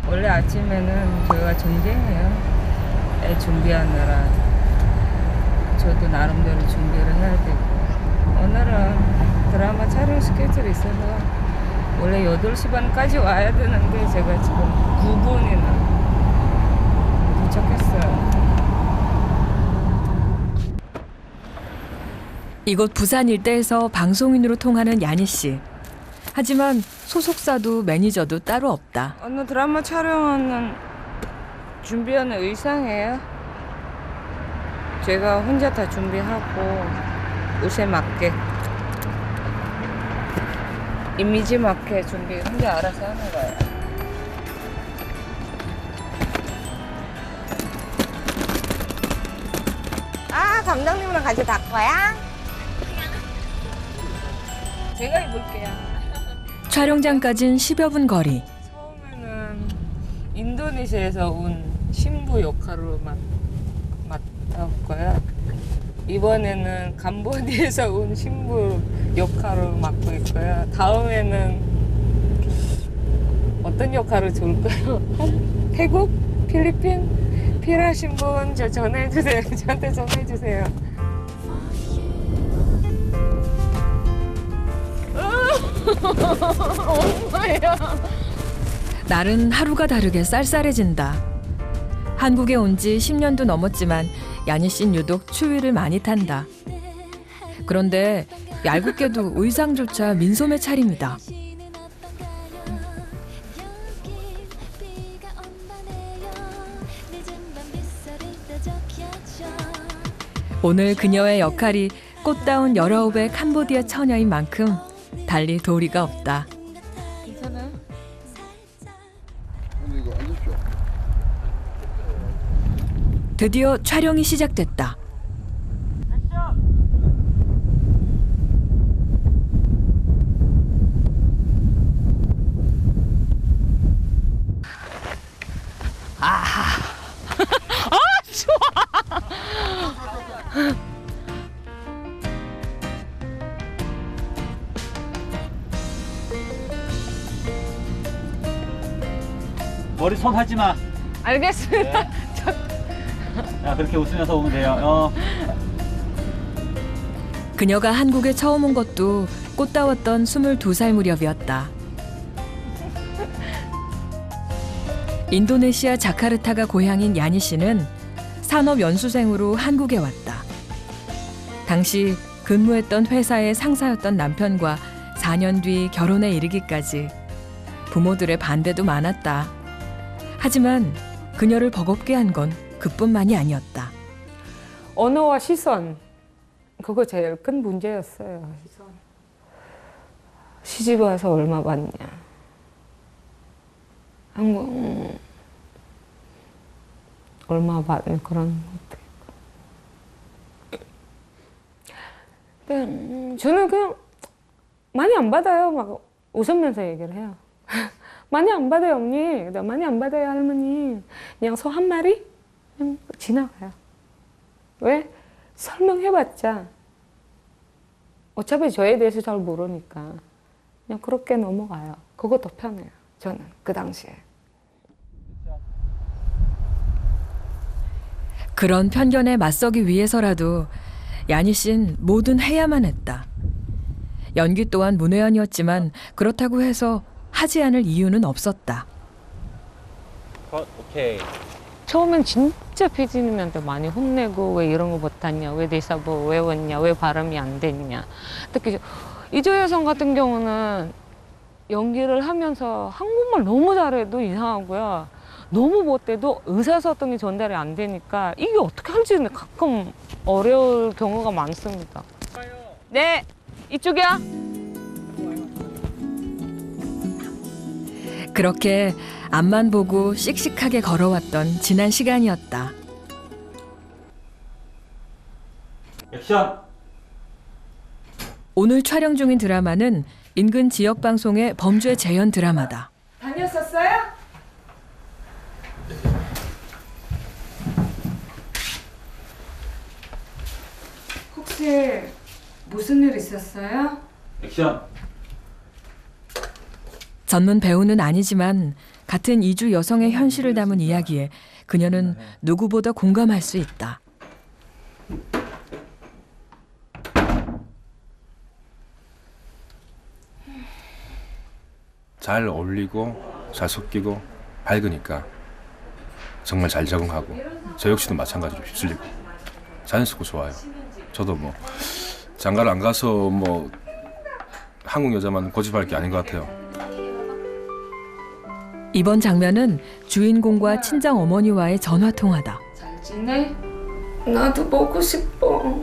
원래 아침에는 저희가 전쟁해요. 애 준비하느라. 저도 나름대로 준비를 해야 되고. 오늘은 드라마 촬영 스케줄이 있어서 원래 8시 반까지 와야 되는데 제가 지금 9분이나 도착했어요. 이곳 부산 일대에서 방송인으로 통하는 야니 씨. 하지만 소속사도 매니저도 따로 없다. 오늘 드라마 촬영하는 준비하는 의상이에요. 제가 혼자 다 준비하고 옷에 맞게 이미지 맞게 준비 혼자 알아서 하는 거예요. 아, 감독님이랑 같이 갈 거야? 제가 입을게요. 촬영장까진 10여 분 거리. 처음에는 인도네시아에서 온 신부 역할로 맡았고요. 이번에는 캄보디아에서 온 신부 역할을 맡고 있고요. 다음에는 어떤 역할을 좋을까요? 태국? 필리핀? 필요하신 분 저 전화해주세요. 저한테 전화해주세요. 엄마야. 날은 하루가 다르게 쌀쌀해진다. 한국에 온 지 10년도 넘었지만 야니 씨는 유독 추위를 많이 탄다. 그런데 얄궂게도 의상조차 민소매 차림이다. 오늘 그녀의 역할이 꽃다운 19의 캄보디아 처녀인 만큼 달리 도리가 없다. 괜찮아요? 근데 이거 앉으십시오. 드디어 촬영이 시작됐다. 머리 손 하지 마. 알겠습니다. 야, 그렇게 웃으면서 오면 돼요. 그녀가 한국에 처음 온 것도 꽃다웠던 22살 무렵이었다. 인도네시아 자카르타가 고향인 야니 씨는 산업연수생으로 한국에 왔다. 당시 근무했던 회사의 상사였던 남편과 4년 뒤 결혼에 이르기까지 부모들의 반대도 많았다. 하지만 그녀를 버겁게 한 건 그뿐만이 아니었다. 언어와 시선, 그거 제일 큰 문제였어요. 시선. 시집 와서 얼마 받냐. 한국 얼마 받는 그런 것도 있고. 저는 그냥 많이 안 받아요. 막 웃으면서 얘기를 해요. 많이 안 받아요, 언니. 많이 안 받아요, 할머니. 그냥 소 한 마리? 그냥 지나가요. 왜? 설명해봤자 어차피 저에 대해서 잘 모르니까 그냥 그렇게 넘어가요. 그거 더 편해요, 저는 그 당시에. 그런 편견에 맞서기 위해서라도 야니 씨는 뭐든 해야만 했다. 연기 또한 문외한이었지만 그렇다고 해서 하지 않을 이유는 없었다. 오케이. 처음엔 진짜 피디님한테 많이 혼내고 왜 이런 거 못하냐, 왜 대사보 왜 왔냐, 왜 발음이 안 되냐. 특히 이조혜 여성 같은 경우는 연기를 하면서 한국말 너무 잘해도 이상하고요. 너무 못해도 의사소통이 전달이 안 되니까 이게 어떻게 할지는 가끔 어려울 경우가 많습니다. 네, 이쪽이야. 그렇게 앞만 보고 씩씩하게 걸어왔던 지난 시간이었다. 액션. 오늘 촬영 중인 드라마는 인근 지역 방송의 범죄 재현 드라마다. 다녔었어요? 혹시 무슨 일 있었어요? 액션. 전문 배우는 아니지만 같은 이주 여성의 현실을 담은 이야기에 그녀는 누구보다 공감할 수 있다. 잘 어울리고 잘 섞이고 밝으니까 정말 잘 적응하고 저 역시도 마찬가지로 휩쓸리고 자연스럽고 좋아요. 저도 뭐 장가를 안 가서 뭐 한국 여자만 고집할 게 아닌 것 같아요. 이번 장면은 주인공과 친정 어머니와의 전화 통화다. 잘 지내? 나도 보고 싶어.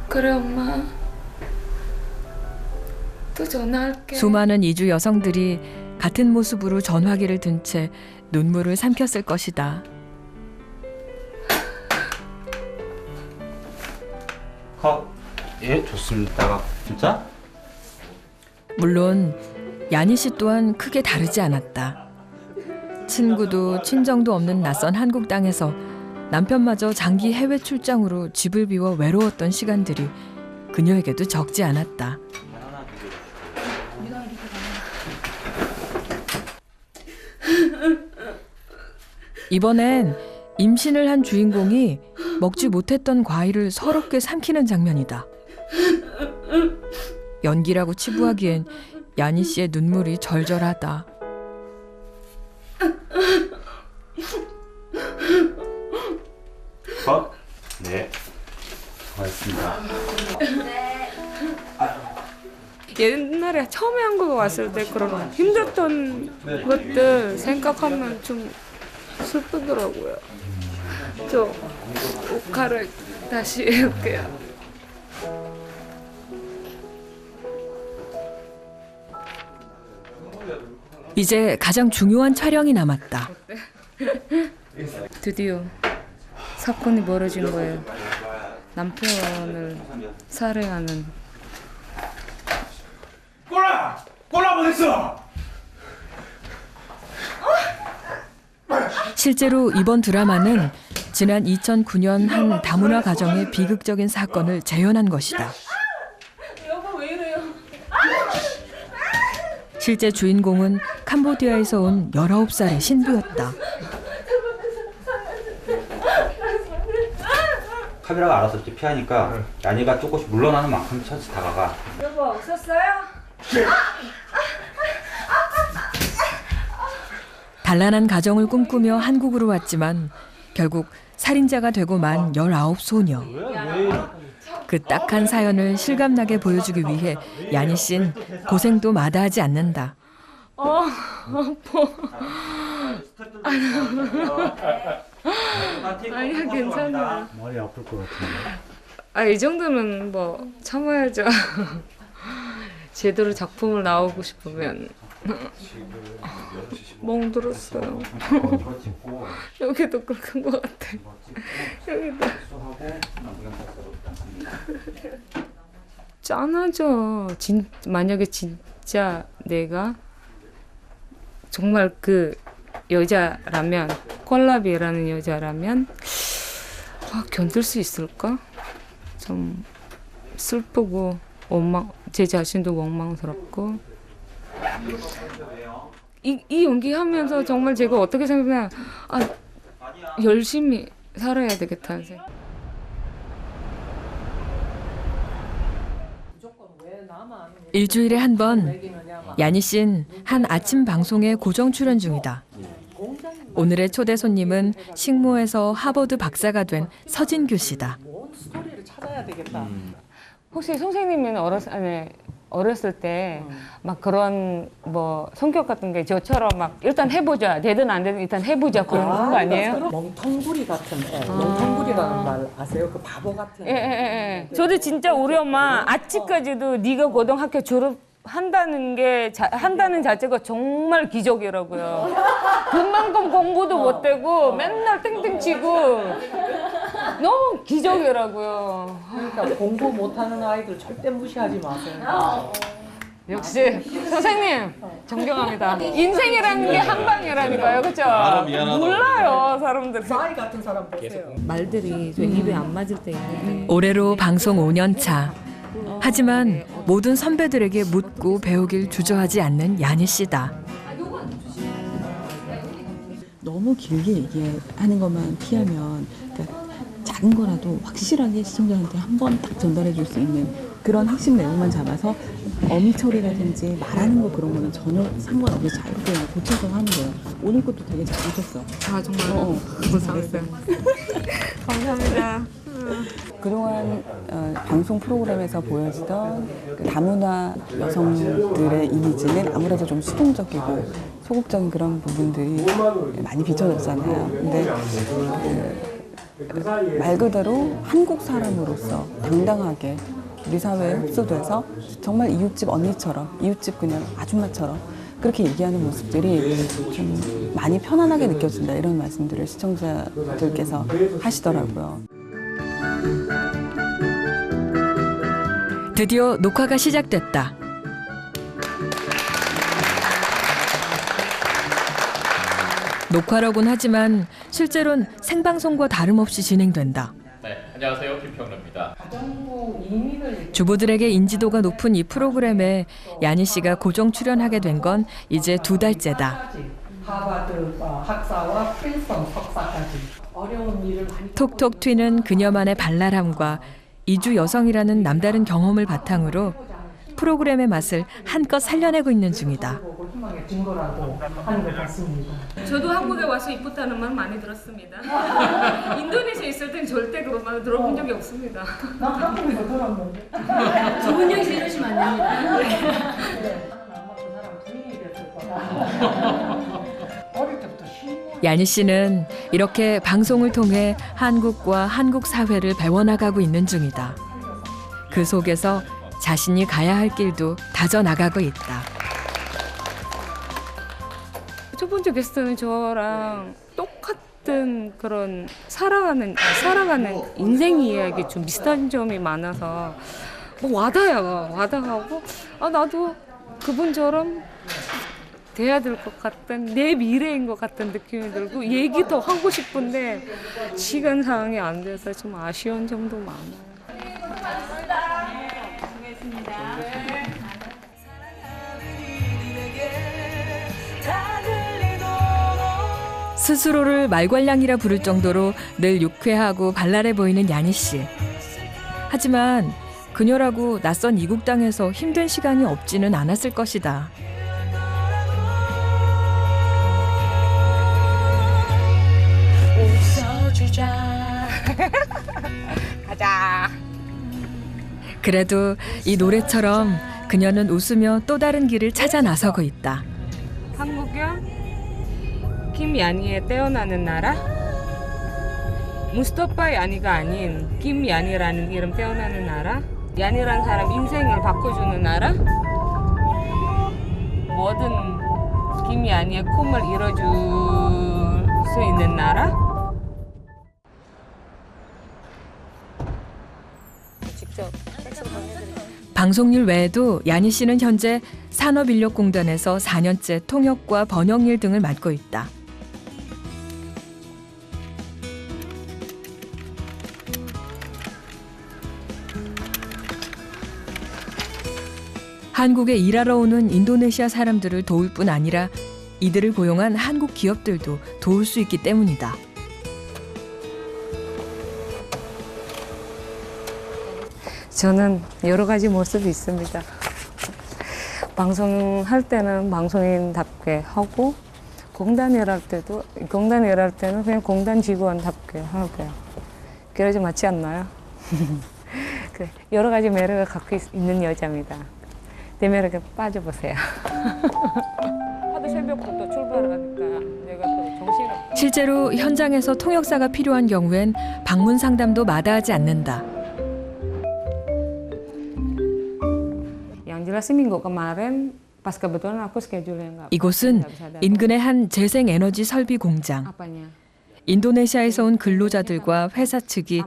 그래 엄마. 또 전화할게. 수많은 이주 여성들이 같은 모습으로 전화기를 든 채 눈물을 삼켰을 것이다. 컷. 예, 좋습니다. 진짜? 물론 야니 씨 또한 크게 다르지 않았다. 친구도 친정도 없는 낯선 한국 땅에서 남편마저 장기 해외 출장으로 집을 비워 외로웠던 시간들이 그녀에게도 적지 않았다. 이번엔 임신을 한 주인공이 먹지 못했던 과일을 서럽게 삼키는 장면이다. 연기라고 치부하기엔 야니 씨의 눈물이 절절하다. 컷. 네. 고맙습니다. 옛날에 처음에 한국에 왔을 때 그런 힘들었던 것들 생각하면 좀 슬프더라고요. 저 옷 갈아입고 다시 해올게요. 이제 가장 중요한 촬영이 남았다. 드디어 사건이 벌어진 거예요. 남편을 살해하는. 꼴라 보냈어. 실제로 이번 드라마는 지난 2009년 한 다문화 가정의 비극적인 사건을 재현한 것이다. 여보 왜 이래요? 실제 주인공은 캄보디아에서 온 19살의 신부였다. 카메라가 알아서 이렇게 피하니까 야니가 조금씩 물러나는 만큼 천천히 다가가. 여보 없었어요? 단란한 가정을 꿈꾸며 한국으로 왔지만 결국 살인자가 되고 만 19소녀. 그 딱한 사연을 실감나게 보여주기 위해 야니 씨는 고생도 마다하지 않는다. 아니야 괜찮아. 머리 아플 것 같은데. 이 정도는 뭐 참아야죠. 제대로 작품을 나오고 싶으면. 멍들었어요. 여기도 그런 것 같아. 여기도. 짠하죠. 만약에 진짜 내가 정말 그 여자라면, 콜라비라는 여자라면 견딜 수 있을까? 좀 슬프고 제 자신도 원망스럽고. 이 연기하면서 정말 제가 어떻게 생각하면 열심히 살아야 되겠다는 생각. 일주일에 한 번 야니 씨는 한 아침 방송에 고정 출연 중이다. 오늘의 초대 손님은 식모에서 하버드 박사가 된 서진규 씨다. 스토리를 찾아야 되겠다. 혹시 선생님은 어렸을 때 막 그런 뭐 성격 같은 게 저처럼 막 일단 해보자, 되든 안 되든 일단 해보자 그런 거 아니에요? 멍텅구리 같은 애. 멍텅구리라는 말 아세요? 그 바보 같은 애. 예. 저도 진짜 우리 엄마 아직까지도 네가 고등학교 졸업한다는 자체가 정말 기적이라고요. 그만큼 공부도 못 되고 맨날 땡땡 치고 너무 기적이라고요. 그러니까 공부 못하는 아이들 절대 무시하지 마세요. 역시 선생님 존경합니다. 인생이라는 게 한 방이라니까요, 그렇죠? 몰라요 사람들. 아이 같은 사람 보세요. 말들이 좀 입에 안 맞을 때 있는데. 올해로 방송 5년 차. 하지만 모든 선배들에게 묻고 배우길 주저하지 않는 야니 씨다. 너무 길게 얘기하는 것만 피하면 그러니까 작은 거라도 확실하게 시청자한테 한 번 딱 전달해 줄 수 있는 그런 핵심 내용만 잡아서 어미 처리라든지 말하는 거 그런 거는 전혀 상관없이 자유롭게 그냥 고쳐서 하는 거예요. 오늘 것도 되게 잘 고쳤어. 아 정말 고생했어요. 감사합니다. 그동안 방송 프로그램에서 보여지던 그 다문화 여성들의 이미지는 아무래도 좀 수동적이고 소극적인 그런 부분들이 많이 비춰졌잖아요. 근데 말 그대로 한국 사람으로서 당당하게 우리 사회에 흡수돼서 정말 이웃집 언니처럼 이웃집 그냥 아줌마처럼 그렇게 얘기하는 모습들이 좀 많이 편안하게 느껴진다 이런 말씀들을 시청자들께서 하시더라고요. 드디어 녹화가 시작됐다. 녹화라곤 하지만 실제로는 생방송과 다름없이 진행된다. 네, 안녕하세요. 김평로입니다. 주부들에게 인지도가 높은 이 프로그램에 야니 씨가 고정 출연하게 된 건 이제 2달째다. 하버드 학사와 프린스턴 석사까지 어려운 일을 많이 톡톡 튀는 그녀만의 발랄함과 이주 여성이라는 남다른 경험을 바탕으로 프로그램의 맛을 한껏 살려내고 있는 중이다. 희망의 증거라고 하는 것 같습니다. 저도 한국에 와서 이쁘다는 말 많이 들었습니다. 인도네시아 있을 땐 절대 그런 말 들어본 적이 없습니다. 나 한국에서 들었는데. 좋은 얘기 들으시면 안 됩니다. 어릴 때부터 야니 씨는 이렇게 방송을 통해 한국과 한국 사회를 배워나가고 있는 중이다. 그 속에서 자신이 가야 할 길도 다져나가고 있다. 첫 번째 게스트는 저랑 똑같은 그런 살아가는 인생 이야기 좀 비슷한 점이 많아서 뭐 와닿아가고 나도 그분처럼 돼야 될 것 같은 내 미래인 것 같은 느낌이 들고 얘기 더 하고 싶은데 시간 상황이 안 돼서 좀 아쉬운 점도 많아요. 스스로를 말괄량이라 부를 정도로 늘 유쾌하고 발랄해 보이는 야니 씨. 하지만 그녀라고 낯선 이국 땅에서 힘든 시간이 없지는 않았을 것이다. 가자. 그래도 이 노래처럼 그녀는 웃으며 또 다른 길을 찾아 나서고 있다. 한국은 김야니의 태어나는 나라? 무스타파 야니가 아닌 김야니라는 이름 태어나는 나라? 야니라는 사람 인생을 바꿔주는 나라? 뭐든 김야니의 꿈을 이뤄줄 수 있는 나라? 직접 팩스로 보내드릴게요. 방송일 외에도 야니 씨는 현재 산업인력공단에서 4년째 통역과 번역일 등을 맡고 있다. 한국에 일하러 오는 인도네시아 사람들을 도울 뿐 아니라 이들을 고용한 한국 기업들도 도울 수 있기 때문이다. 저는 여러 가지 모습이 있습니다. 방송할 때는 방송인답게 하고 공단 일할 때는 그냥 공단 직원답게 하고요. 그러지 맞지 않나요? 그래, 여러 가지 매력을 갖고 있는 여자입니다. 내 매력에 빠져보세요. 하도 새벽부터 출발을 하니까 내가 또 정신없고. 실제로 현장에서 통역사가 필요한 경우엔 방문 상담도 마다하지 않는다. Yang jelas sih minggu kemarin pas kebetulan aku schedule-nya nggak 이곳은 bisa datang. 인근의 한 재생에너지 설비 공장. Apanya? 인도네시아에서 온 근로자들과 회사 측이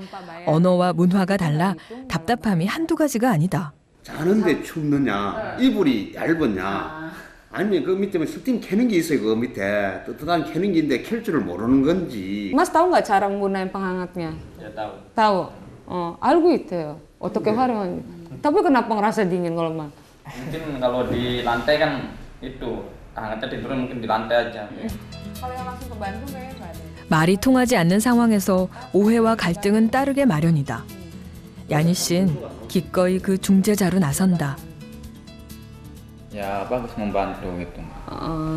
언어와 문화가 달라 답답함이 한두 가지가 아니다. 자는데 춥느냐, 이불이 얇았냐, 아니면 그 밑에 스팀 캐는 게 있어요. 그 밑에 뜨뜻한 캐는 게 있는데 캘 줄을 모르는 건지. Mas tahu nggak cara menggunakan penghangatnya? Ya tahu. Tahu. 알고 있대요. 어떻게 활용하는지. Tapi kenapa ngerasa dingin kalau mah? Mungkin kalau di lantai kan itu hangatnya tidurnya mungkin di lantai aja. Kalau yang langsung ke Bandung kayaknya nggak ada. 말이 통하지 않는 상황에서 오해와 갈등은 따르게 마련이다. 야니 씨는 기꺼이 그 중재자로 나선다. Ya bagus membantu gitu.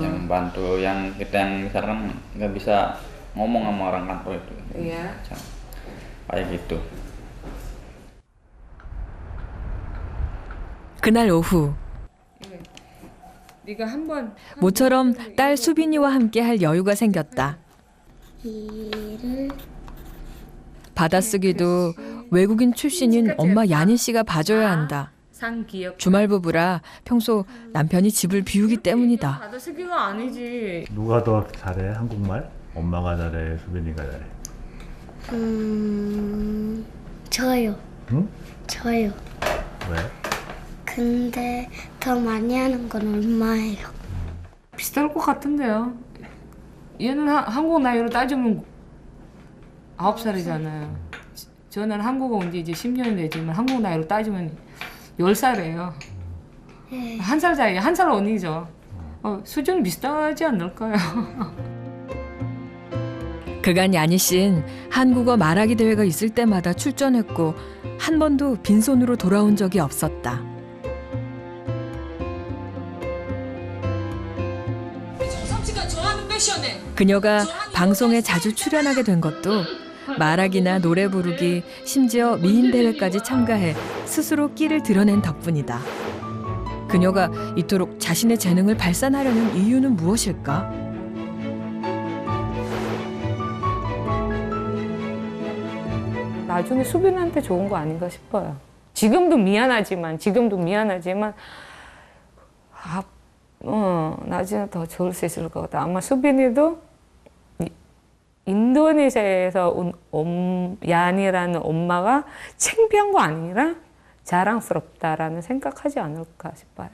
Yang membantu yang kita yang misalkan nggak bisa ngomong sama orang kantor itu. Iya. Kayak gitu. 그날 오후 네가 한번 모처럼 딸 수빈이와 함께 할 여유가 생겼다. 받아쓰기도 외국인 출신인 엄마 야니 씨가 봐줘야 한다. 산 기억. 주말 부부라 평소 남편이 집을 비우기 때문이다. 받아쓰기가 아니지. 누가 더 잘해? 한국말? 엄마가 잘해? 수빈이가 잘해? 저요. 응? 저요. 왜? 근데 더 많이 하는 건 얼마예요? 비슷할 것 같은데요. 얘는 한국 나이로 따지면 9살이잖아요. 저는 한국에 온 지 이제 10년이 되지만 한국 나이로 따지면 10살이에요. 한 살 차이, 한 살 언니죠. 수준 비슷하지 않을까요? 그간 야니 씨는 한국어 말하기 대회가 있을 때마다 출전했고 한 번도 빈손으로 돌아온 적이 없었다. 그녀가 방송에 자주 출연하게 된 것도 말하기나 노래 부르기, 심지어 미인 대회까지 참가해 스스로 끼를 드러낸 덕분이다. 그녀가 이토록 자신의 재능을 발산하려는 이유는 무엇일까? 나중에 수빈한테 좋은 거 아닌가 싶어요. 지금도 미안하지만 나중에 더 좋을 수 있을 것 같아. 아마 수빈이도 인도네시아에서 온 야니라는 엄마가 창피한 거 아니라 자랑스럽다라는 생각하지 않을까 싶어요.